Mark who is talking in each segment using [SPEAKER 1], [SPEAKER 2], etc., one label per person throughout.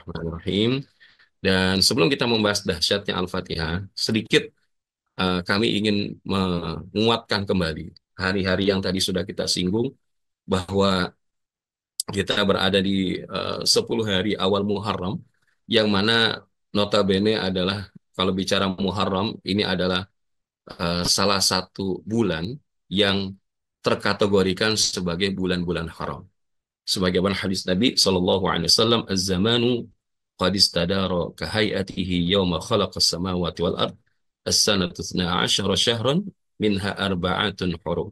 [SPEAKER 1] Bismillahirrahmanirrahim. Dan sebelum kita membahas dahsyatnya Al-Fatihah, sedikit kami ingin menguatkan kembali hari-hari yang tadi sudah kita singgung bahwa kita berada di 10 hari awal Muharram, yang mana notabene adalah kalau bicara Muharram ini adalah salah satu bulan yang terkategorikan sebagai bulan-bulan haram. Sebagaimana hadis Nabi Shallallahu Alaihi Wasallam, "Az-zamanu qad istadara ka hayatihi yawma khalaqas samawati wal ard, as-sanatu 12 syahran minha arba'atun hurum."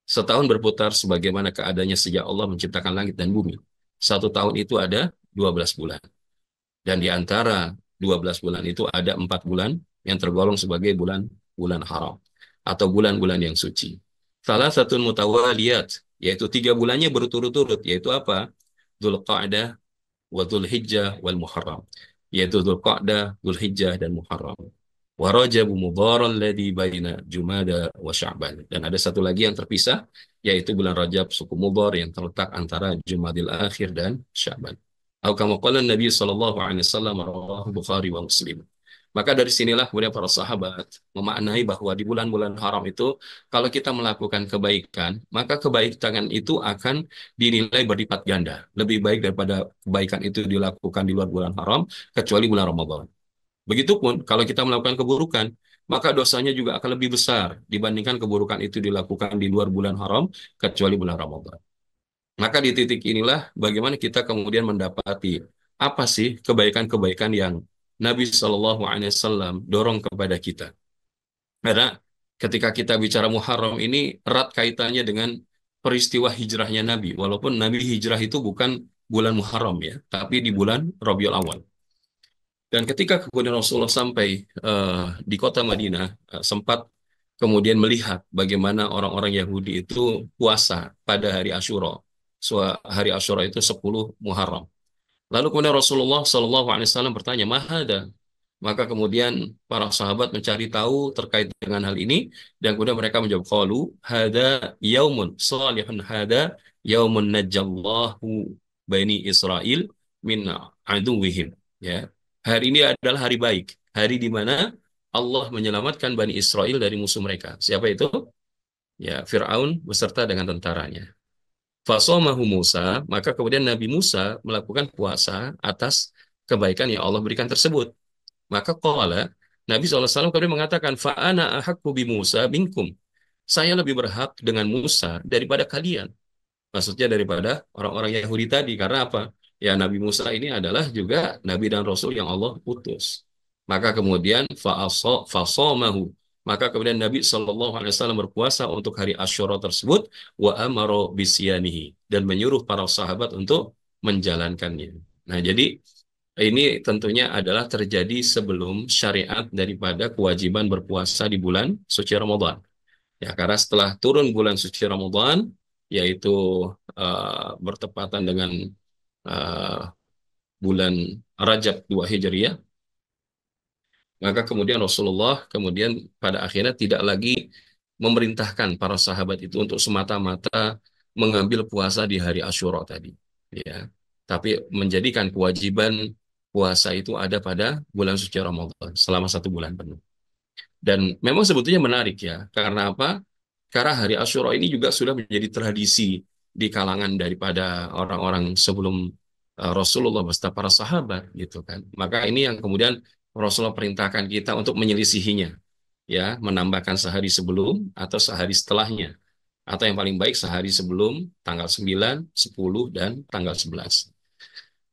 [SPEAKER 1] Setahun berputar sebagaimana keadaannya sejak Allah menciptakan langit dan bumi. Satu tahun itu ada 12 bulan. Dan di antara 12 bulan itu ada 4 bulan yang tergolong sebagai bulan-bulan haram atau bulan-bulan yang suci. Salah satu mutawaliyat, yaitu 3 bulannya berturut-turut, yaitu apa? Dzulqa'dah, wa Dzulhijjah, wal Muharram. Yaitu Dzulqa'dah, Dzulhijjah, dan Muharram. Wa Rajab Mudhar alladhi baina Jumada wa Sya'ban. Dan ada satu lagi yang terpisah, yaitu bulan Rajab suku Mudhar yang terletak antara Jumadil Akhir dan Sya'ban. Atau kama qala Nabi sallallahu alaihi wasallam, rawahu Bukhari wa Muslim. Maka dari sinilah kemudian para sahabat memaknai bahwa di bulan-bulan haram itu kalau kita melakukan kebaikan, maka kebaikan itu akan dinilai berlipat ganda. Lebih baik daripada kebaikan itu dilakukan di luar bulan haram, kecuali bulan Ramadan. Begitupun kalau kita melakukan keburukan, maka dosanya juga akan lebih besar dibandingkan keburukan itu dilakukan di luar bulan haram, kecuali bulan Ramadan. Maka di titik inilah bagaimana kita kemudian mendapati apa sih kebaikan-kebaikan yang Nabi Shallallahu Alaihi Wasallam dorong kepada kita. Karena ketika kita bicara Muharram ini erat kaitannya dengan peristiwa hijrahnya Nabi. Walaupun Nabi hijrah itu bukan bulan Muharram ya, tapi di bulan Rabiul Awal. Dan ketika kemudian Rasulullah sampai di kota Madinah, sempat kemudian melihat bagaimana orang-orang Yahudi itu puasa pada hari Asyura. Hari Asyura itu 10 Muharram. Lalu kemudian Rasulullah Shallallahu Alaihi Wasallam bertanya, "Mahada?" Maka kemudian para sahabat mencari tahu terkait dengan hal ini, dan kemudian mereka menjawab, "Qalu hada yaumun salihun, hada yaumun najjallahu bani Israel min aduwwihim." Ya. Hari ini adalah hari baik, hari di mana Allah menyelamatkan Bani Israel dari musuh mereka. Siapa itu? Ya, Fir'aun beserta dengan tentaranya. Fasomahu Musa, maka kemudian Nabi Musa melakukan puasa atas kebaikan yang Allah berikan tersebut. Maka qala, Nabi SAW kemudian mengatakan, Fa'ana ahakku bi Musa minkum. Saya lebih berhak dengan Musa daripada kalian. Maksudnya daripada orang-orang Yahudi tadi. Karena apa? Ya, Nabi Musa ini adalah juga Nabi dan Rasul yang Allah utus. Maka kemudian fasomahu. Maka kemudian Nabi SAW berpuasa untuk hari Asyura tersebut, wa amaro bisyamihi, dan menyuruh para sahabat untuk menjalankannya. Nah, jadi ini tentunya adalah terjadi sebelum syariat daripada kewajiban berpuasa di bulan suci Ramadan. Ya, karena setelah turun bulan suci Ramadan, yaitu bertepatan dengan uh, bulan Rajab 2 Hijriah, maka kemudian Rasulullah kemudian pada akhirnya tidak lagi memerintahkan para sahabat itu untuk semata-mata mengambil puasa di hari Asyura tadi, ya. Tapi menjadikan kewajiban puasa itu ada pada bulan suci Ramadan selama 1 bulan penuh. Dan memang sebetulnya menarik ya, karena apa? Karena hari Asyura ini juga sudah menjadi tradisi di kalangan daripada orang-orang sebelum Rasulullah beserta para sahabat gitu kan. Maka ini yang kemudian Rasulullah perintahkan kita untuk menyelisihinya, ya, menambahkan sehari sebelum atau sehari setelahnya. Atau yang paling baik sehari sebelum tanggal 9, 10, dan tanggal 11.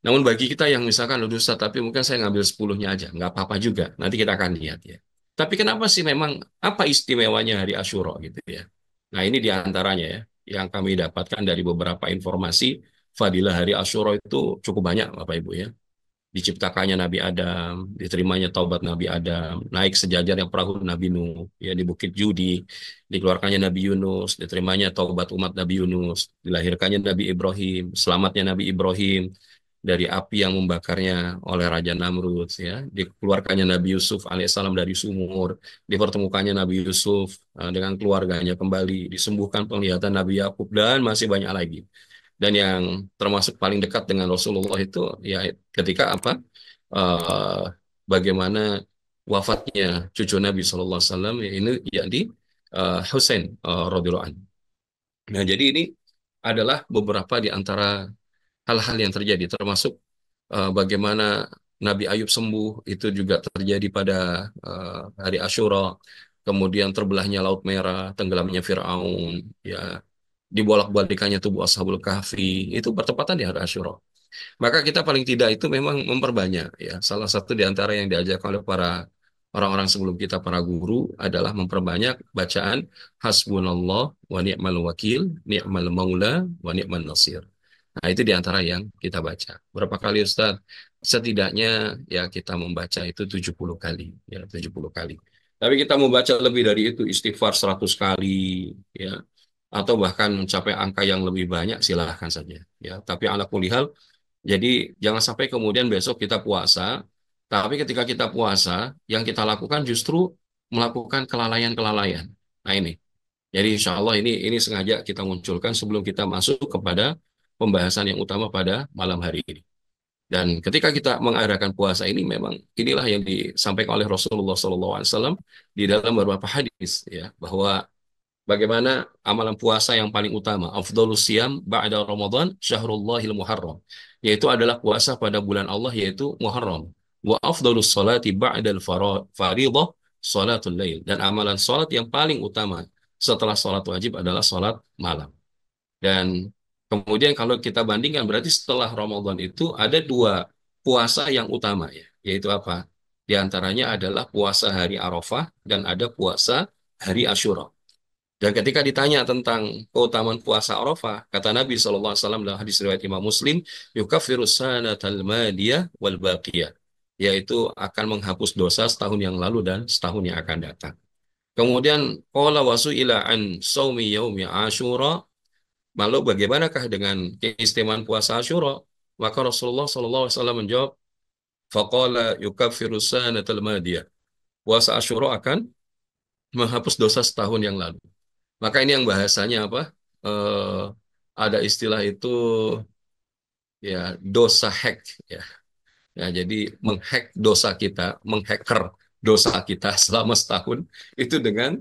[SPEAKER 1] Namun bagi kita yang misalkan udah Ustaz, tapi mungkin saya ngambil 10-nya aja, nggak apa-apa juga. Nanti kita akan lihat ya. Tapi kenapa sih memang apa istimewanya hari Asyura gitu ya? Nah ini diantaranya ya, yang kami dapatkan dari beberapa informasi, fadilah hari Asyura itu cukup banyak Bapak Ibu ya. Diciptakannya Nabi Adam, diterimanya taubat Nabi Adam, naik sejajar yang perahu Nabi Nuh, ya di Bukit Judi, dikeluarkannya Nabi Yunus, diterimanya taubat umat Nabi Yunus, dilahirkannya Nabi Ibrahim, selamatnya Nabi Ibrahim dari api yang membakarnya oleh Raja Namrud, ya, dikeluarkannya Nabi Yusuf alaihissalam dari sumur, dipertemukannya Nabi Yusuf dengan keluarganya kembali, disembuhkan penglihatan Nabi Yakub, dan masih banyak lagi. Dan yang termasuk paling dekat dengan Rasulullah itu ya ketika apa? eh, Bagaimana wafatnya cucu Nabi Shallallahu Alaihi Wasallam, ya ini yakni Husain radhiyallahu anhu. Nah, jadi ini adalah beberapa di antara hal-hal yang terjadi, termasuk bagaimana Nabi Ayub sembuh itu juga terjadi pada hari Asyura, kemudian terbelahnya Laut Merah, tenggelamnya Firaun, ya dibolak-balikannya tubuh Ashabul Kahfi, itu bertepatan di hari Asyura. Maka kita paling tidak itu memang memperbanyak ya. Salah satu di antara yang diajarkan oleh para orang-orang sebelum kita, para guru, adalah memperbanyak bacaan hasbunallah wa ni'mal wakil, ni'mal maula wa ni'mal nasir. Nah, itu di antara yang kita baca. Berapa kali Ustaz? Setidaknya ya kita membaca itu 70 kali, ya 70 kali. Tapi kita membaca lebih dari itu, istighfar 100 kali, ya. Atau bahkan mencapai angka yang lebih banyak, silahkan saja. Ya, tapi ala kulihal, jadi jangan sampai kemudian besok kita puasa, tapi ketika kita puasa, yang kita lakukan justru melakukan kelalaian-kelalaian. Nah ini, jadi insya Allah ini sengaja kita munculkan sebelum kita masuk kepada pembahasan yang utama pada malam hari ini. Dan ketika kita mengadakan puasa ini, memang inilah yang disampaikan oleh Rasulullah SAW di dalam beberapa hadis, ya, bahwa bagaimana amalan puasa yang paling utama, afdhalus siyam ba'da Ramadan syahrullahil muharram, yaitu adalah puasa pada bulan Allah, yaitu Muharram. Wa afdhalus salati ba'dal fariḍah salatul lail, dan amalan salat yang paling utama setelah salat wajib adalah salat malam. Dan kemudian kalau kita bandingkan, berarti setelah Ramadan itu ada dua puasa yang utama, ya, yaitu apa? Di antaranya adalah puasa hari Arafah dan ada puasa hari Asyura. Dan ketika ditanya tentang keutamaan puasa Arafah, kata Nabi SAW dalam hadis riwayat Imam Muslim, yukaffiru sanatal madiyah wal baqiyah, yaitu akan menghapus dosa setahun yang lalu dan setahun yang akan datang. Kemudian qala wasu'ila an saumi yaumi Asyura, lalu bagaimanakah dengan keistimewaan puasa Asyura? Maka Rasulullah SAW menjawab, faqala yukaffiru sanatal madiyah. Puasa Asyura akan menghapus dosa setahun yang lalu. Maka ini yang bahasanya apa? Eh, ada istilah itu, ya, dosa hack, ya. Ya, jadi menghack dosa kita, menghacker dosa kita selama setahun itu dengan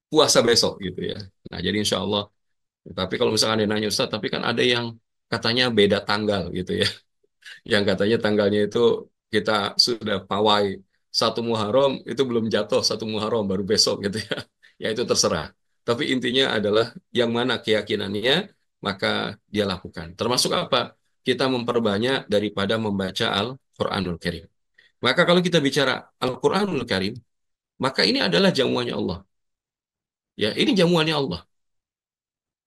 [SPEAKER 1] puasa besok gitu ya. Nah, jadi insya Allah. Tapi kalau misalkan ada yang nanya Ustaz, tapi kan ada yang katanya beda tanggal gitu ya. Yang katanya tanggalnya itu kita sudah pawai satu Muharram, itu belum jatuh satu Muharram, baru besok gitu ya. Ya itu terserah. Tapi intinya adalah yang mana keyakinannya, maka dia lakukan. Termasuk apa? Kita memperbanyak daripada membaca Al-Quranul Karim. Maka kalau kita bicara Al-Quranul Karim, maka ini adalah jamuannya Allah. Ya, ini jamuannya Allah.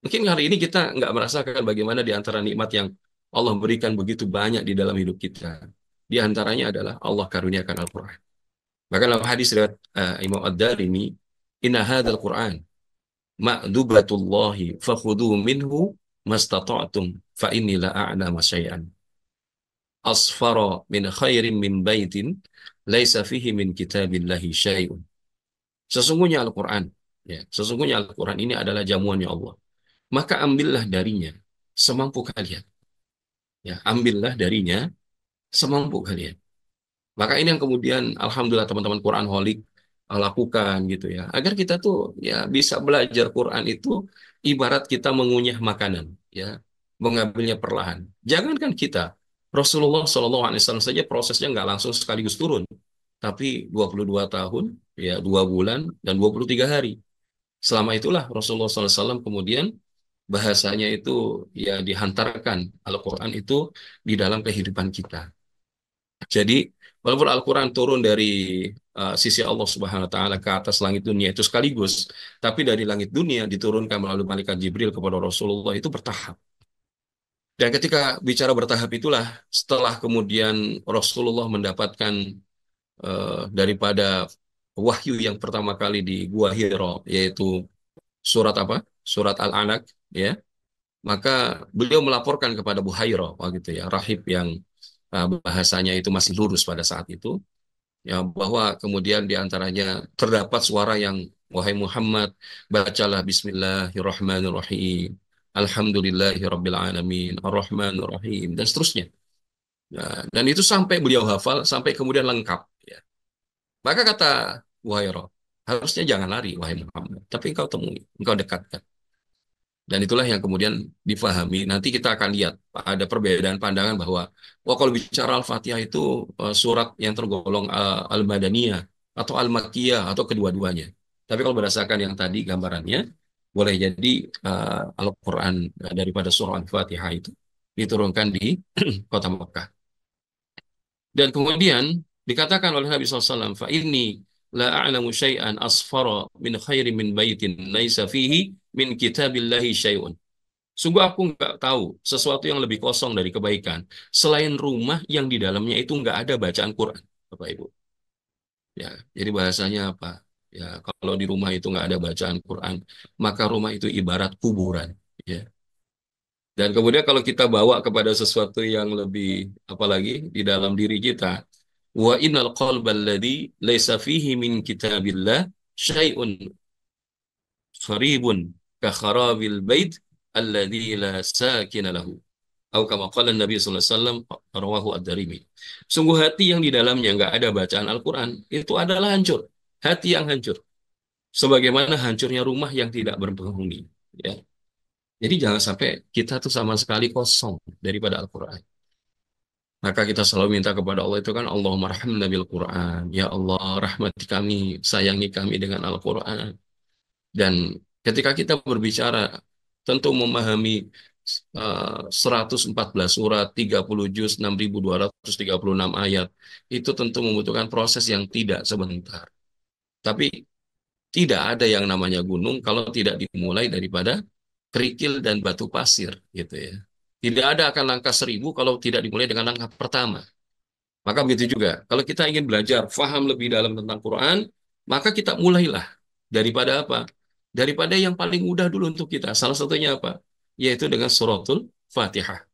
[SPEAKER 1] Mungkin hari ini kita nggak merasakan bagaimana di antara nikmat yang Allah berikan begitu banyak di dalam hidup kita. Di antaranya adalah Allah karuniakan Al-Quran. Maka dalam hadis riwayat Imam Ad-Darimi, inna hadzal Quran ma'dubatullahi fakhudhu minhu mastata'tum fa inni la a'lamu syai'an asfara min khairin min baitin laisa fihi min kitabillahi syai'un. Sesungguhnya Al-Quran, ya, sesungguhnya Al-Quran ini adalah jamuannya Allah. Maka ambillah darinya semampu kalian. Ya, ambillah darinya semampu kalian. Maka ini yang kemudian alhamdulillah teman-teman Quran Holic lakukan gitu ya. Agar kita tuh ya bisa belajar Quran itu ibarat kita mengunyah makanan, ya, mengambilnya perlahan. Jangankan kita, Rasulullah SAW saja prosesnya nggak langsung sekaligus turun, tapi 22 tahun, ya 2 bulan dan 23 hari. Selama itulah Rasulullah SAW kemudian bahasanya itu ya dihantarkan Al-Quran itu di dalam kehidupan kita. Jadi walaupun Al-Quran turun dari sisi Allah Subhanahu Wa Taala ke atas langit dunia itu sekaligus, tapi dari langit dunia diturunkan melalui malaikat Jibril kepada Rasulullah itu bertahap. Dan ketika bicara bertahap itulah setelah kemudian Rasulullah mendapatkan daripada wahyu yang pertama kali di Gua Hira, yaitu surat apa? Surat Al-Alaq, ya. Maka beliau melaporkan kepada Buhairah, gitu ya, rahib yang bahasanya itu masih lurus pada saat itu, ya, bahwa kemudian di antaranya terdapat suara yang, wahai Muhammad, bacalah Bismillahirrahmanirrahim. Alhamdulillahirabbil alamin, Ar-Rahmanir Rahim dan seterusnya. Nah, dan itu sampai beliau hafal sampai kemudian lengkap ya. Maka kata Wairo, harusnya jangan lari wahai Muhammad, tapi engkau temui, engkau dekatkan. Dan itulah yang kemudian difahami. Nanti kita akan lihat ada perbedaan pandangan bahwa wah kalau bicara Al-Fatihah itu surat yang tergolong Al-Madaniyah atau Al-Makkiyah atau kedua-duanya. Tapi kalau berdasarkan yang tadi gambarannya, boleh jadi Al-Quran daripada surah Al-Fatihah itu diturunkan di kota Mekah. Dan kemudian dikatakan oleh Nabi SAW, fa inni la a'lamu syai'an asfara min khairi min baitin laisa fihi min kitabillahi syai'un. Sungguh aku nggak tahu sesuatu yang lebih kosong dari kebaikan selain rumah yang di dalamnya itu nggak ada bacaan Quran, Bapak Ibu. Ya, jadi bahasanya apa? Ya, kalau di rumah itu nggak ada bacaan Quran, maka rumah itu ibarat kuburan. Ya. Dan kemudian kalau kita bawa kepada sesuatu yang lebih apalagi di dalam diri kita, wa innal qalbal ladzi laisa fihi min kitabillah syai'un kharibun ka kharabil bait alladzi la sakina lahu. Atau kama qala Nabi sallallahu alaihi wasallam rawahu ad-Darimi. Sungguh hati yang di dalamnya nggak ada bacaan Al-Qur'an itu adalah hancur. Hati yang hancur. Sebagaimana hancurnya rumah yang tidak berpenghuni. Ya. Jadi jangan sampai kita tuh sama sekali kosong daripada Al-Qur'an. Maka kita selalu minta kepada Allah itu kan Allahumma rahmna bil Quran. Ya Allah, rahmati kami, sayangi kami dengan Al-Quran. Dan ketika kita berbicara, tentu memahami 114 surat, 30 juz, 6.236 ayat, itu tentu membutuhkan proses yang tidak sebentar. Tapi tidak ada yang namanya gunung kalau tidak dimulai daripada kerikil dan batu pasir, gitu ya. Tidak ada akan langkah 1.000 kalau tidak dimulai dengan langkah pertama. Maka begitu juga, kalau kita ingin belajar, faham lebih dalam tentang Quran, maka kita mulailah daripada apa? Daripada yang paling mudah dulu untuk kita. Salah satunya apa? Yaitu dengan suratul Fatihah.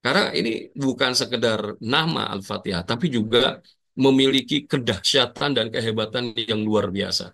[SPEAKER 1] Karena ini bukan sekedar nama Al-Fatihah, tapi juga memiliki kedahsyatan dan kehebatan yang luar biasa.